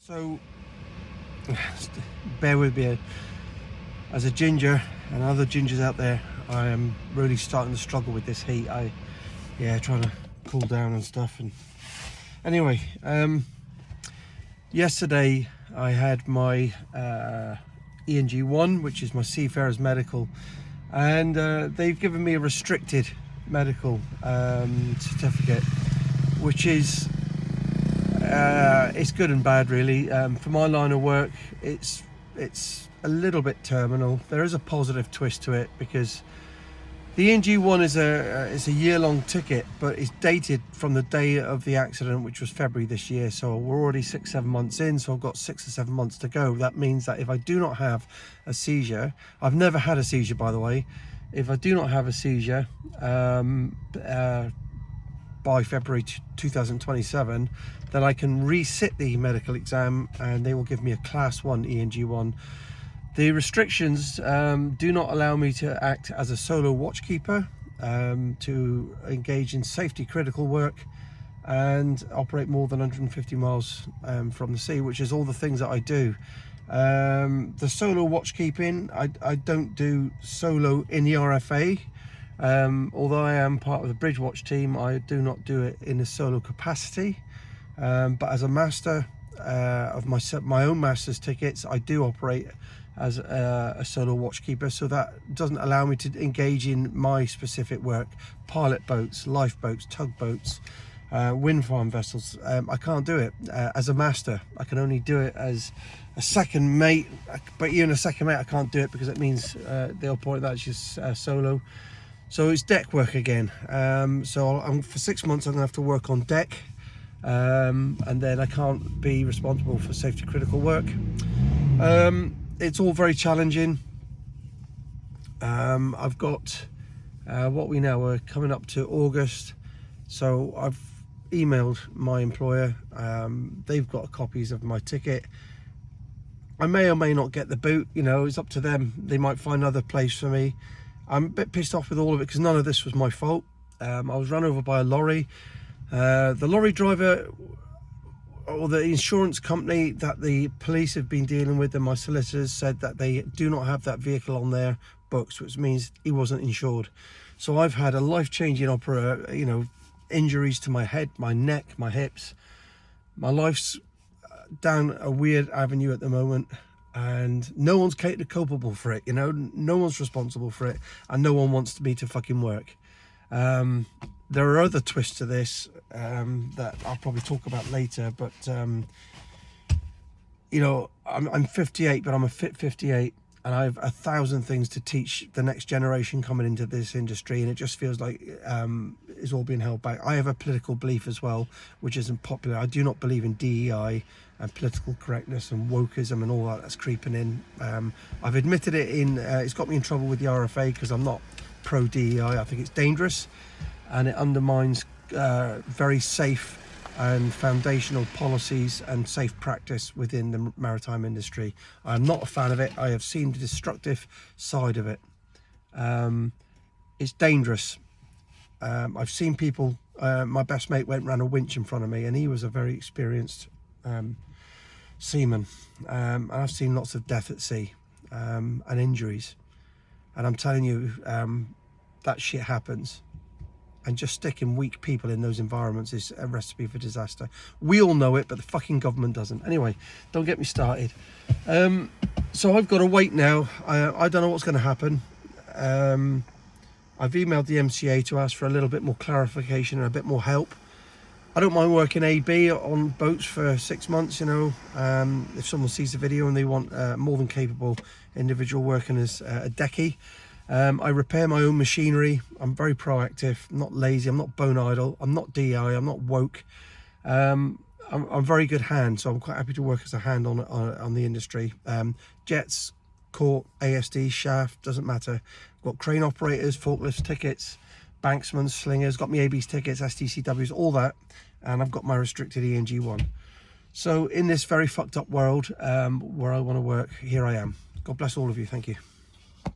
So bear with me, as a ginger and other gingers out there, I am really starting to struggle with this heat. Trying to cool down and stuff. And anyway, yesterday I had my ENG1, which is my Seafarers medical, and they've given me a restricted medical certificate, which is it's good and bad really. For my line of work, it's a little bit terminal. There is a positive twist to it because the ENG1 is a year-long ticket, but it's dated from the day of the accident, which was February this year. So we're already 6-7 months in, so I've got 6 or 7 months to go. That means that if I do not have a seizure, I've never had a seizure, by the way. If I do not have a seizure by February 2027, then I can resit the medical exam and they will give me a class 1 ENG1. The restrictions do not allow me to act as a solo watchkeeper, to engage in safety critical work and operate more than 150 miles from the sea, which is all the things that I do. The solo watchkeeping, I don't do solo in the RFA. Although I am part of the bridge watch team, I do not do it in a solo capacity. But as a master of my own master's tickets, I do operate as a solo watchkeeper, so that doesn't allow me to engage in my specific work: pilot boats, lifeboats, tugboats, wind farm vessels. I can't do it as a master. I can only do it as a second mate, but even a second mate I can't do it because it means they'll point that's just solo. So it's deck work again. So for 6 months I'm gonna have to work on deck, and then I can't be responsible for safety critical work. It's all very challenging. I've got we're coming up to August, so I've emailed my employer. They've got copies of my ticket. I may or may not get the boot, it's up to them. They might find another place for me. I'm a bit pissed off with all of it because none of this was my fault. I was run over by a lorry. The lorry driver, or the insurance company that the police have been dealing with and my solicitors, said that they do not have that vehicle on their books, which means he wasn't insured. So I've had a life-changing injuries to my head, my neck, my hips. My life's down a weird avenue at the moment, and no one's culpable for it. No one's responsible for it, and no one wants me to fucking work. There are other twists to this that I'll probably talk about later, but I'm 58, but I'm a fit 58, and I have 1,000 things to teach the next generation coming into this industry, and it just feels like it's all being held back. I have a political belief as well, which isn't popular. I do not believe in DEI and political correctness and wokeism and all that's creeping in. I've admitted it it's got me in trouble with the RFA because I'm not pro DEI. I think it's dangerous and it undermines very safe and foundational policies and safe practice within the maritime industry. I'm not a fan of it. I have seen the destructive side of it. It's dangerous. I've seen people, my best mate ran a winch in front of me, and he was a very experienced seaman, and I've seen lots of death at sea and injuries, and I'm telling you, that shit happens. And just sticking weak people in those environments is a recipe for disaster. We all know it, but the fucking government doesn't. Anyway, don't get me started. So I've got to wait now. I don't know what's going to happen. I've emailed the MCA to ask for a little bit more clarification and a bit more help. I don't mind working AB on boats for 6 months, if someone sees the video and they want more than capable individual working as a decky. I repair my own machinery. I'm very proactive. I'm not lazy. I'm not bone idle. I'm not DI. I'm not woke. I'm a very good hand, so I'm quite happy to work as a hand on the industry. Jets, court, ASD, shaft, doesn't matter. I've got crane operators, forklifts tickets, banksmen, slingers, got me AB's tickets, STCWs, all that, and I've got my restricted ENG1. So in this very fucked up world where I want to work, here I am. God bless all of you. Thank you.